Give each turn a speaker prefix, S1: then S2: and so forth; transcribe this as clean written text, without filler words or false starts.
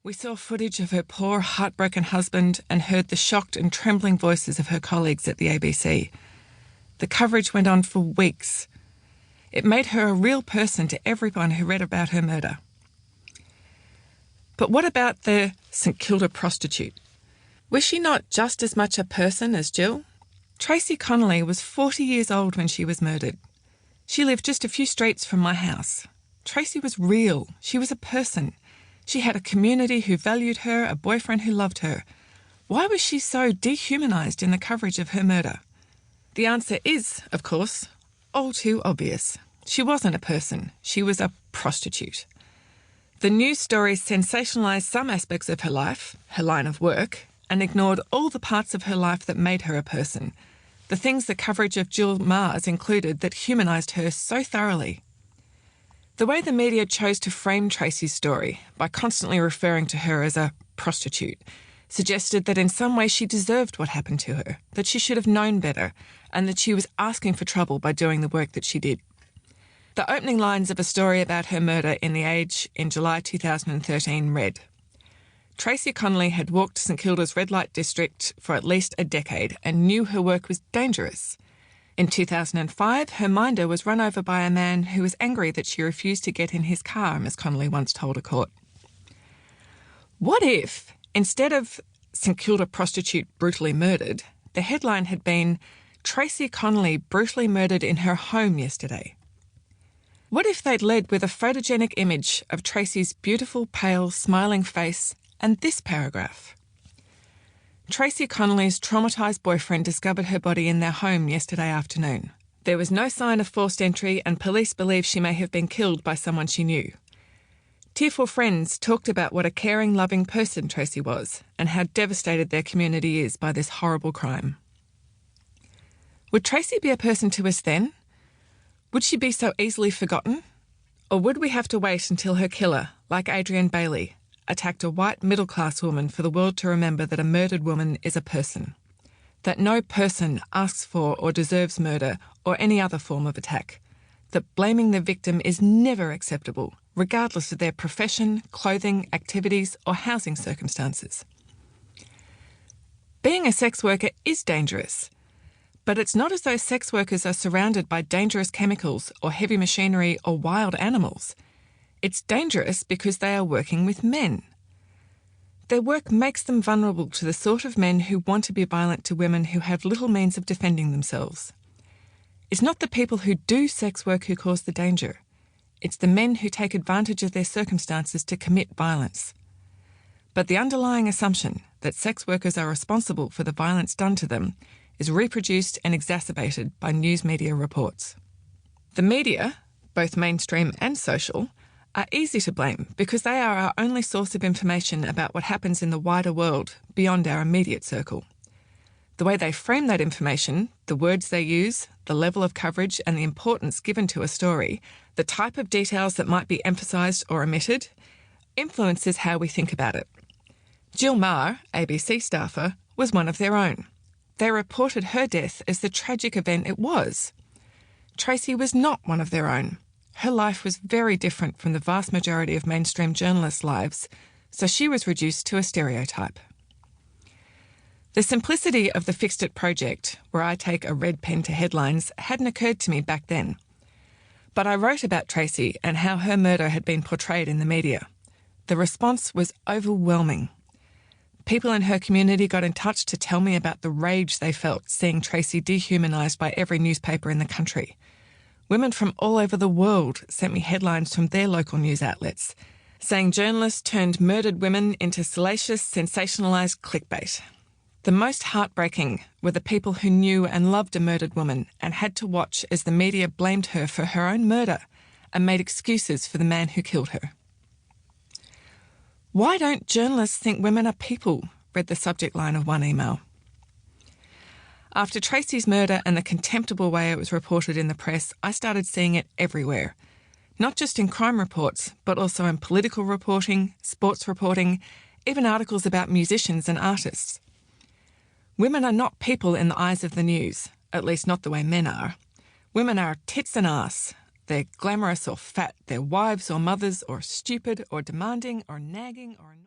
S1: We saw footage of her poor, heartbroken husband and heard the shocked and trembling voices of her colleagues at the ABC. The coverage went on for weeks. It made her a real person to everyone who read about her murder. But what about the St Kilda prostitute? Was she not just as much a person as Jill? Tracy Connolly was 40 years old when she was murdered. She lived just a few streets from my house. Tracy was real. She was a person. She had a community who valued her, a boyfriend who loved her. Why was she so dehumanised in the coverage of her murder? The answer is, of course, all too obvious. She wasn't a person. She was a prostitute. The news stories sensationalised some aspects of her life, her line of work, and ignored all the parts of her life that made her a person, the things the coverage of Jill Mars included that humanised her so thoroughly. The way the media chose to frame Tracy's story, by constantly referring to her as a prostitute, suggested that in some way she deserved what happened to her, that she should have known better, and that she was asking for trouble by doing the work that she did. The opening lines of a story about her murder in The Age in July 2013 read, Tracy Connolly had walked St Kilda's red light district for at least a decade and knew her work was dangerous. In 2005, her minder was run over by a man who was angry that she refused to get in his car, Ms Connolly once told a court. What if, instead of St Kilda prostitute brutally murdered, the headline had been Tracy Connolly brutally murdered in her home yesterday? What if they'd led with a photogenic image of Tracy's beautiful, pale, smiling face and this paragraph? Tracy Connolly's traumatised boyfriend discovered her body in their home yesterday afternoon. There was no sign of forced entry and police believe she may have been killed by someone she knew. Tearful friends talked about what a caring, loving person Tracy was and how devastated their community is by this horrible crime. Would Tracy be a person to us then? Would she be so easily forgotten? Or would we have to wait until her killer, like Adrian Bailey, attacked a white middle-class woman for the world to remember that a murdered woman is a person? That no person asks for or deserves murder or any other form of attack? That blaming the victim is never acceptable, regardless of their profession, clothing, activities or housing circumstances? Being a sex worker is dangerous. But it's not as though sex workers are surrounded by dangerous chemicals or heavy machinery or wild animals. It's dangerous because they are working with men. Their work makes them vulnerable to the sort of men who want to be violent to women who have little means of defending themselves. It's not the people who do sex work who cause the danger. It's the men who take advantage of their circumstances to commit violence. But the underlying assumption that sex workers are responsible for the violence done to them is reproduced and exacerbated by news media reports. The media, both mainstream and social, are easy to blame because they are our only source of information about what happens in the wider world beyond our immediate circle. The way they frame that information, the words they use, the level of coverage and the importance given to a story, the type of details that might be emphasised or omitted, influences how we think about it. Jill Marr, ABC staffer, was one of their own. They reported her death as the tragic event it was. Tracy was not one of their own. Her life was very different from the vast majority of mainstream journalists' lives, so she was reduced to a stereotype. The simplicity of the Fixed It project, where I take a red pen to headlines, hadn't occurred to me back then. But I wrote about Tracy and how her murder had been portrayed in the media. The response was overwhelming. People in her community got in touch to tell me about the rage they felt seeing Tracy dehumanised by every newspaper in the country. Women from all over the world sent me headlines from their local news outlets, saying journalists turned murdered women into salacious, sensationalised clickbait. The most heartbreaking were the people who knew and loved a murdered woman and had to watch as the media blamed her for her own murder and made excuses for the man who killed her. Why don't journalists think women are people? Read the subject line of one email. After Tracy's murder and the contemptible way it was reported in the press, I started seeing it everywhere. Not just in crime reports, but also in political reporting, sports reporting, even articles about musicians and artists. Women are not people in the eyes of the news, at least not the way men are. Women are tits and ass. They're glamorous or fat. They're wives or mothers or stupid or demanding or nagging or...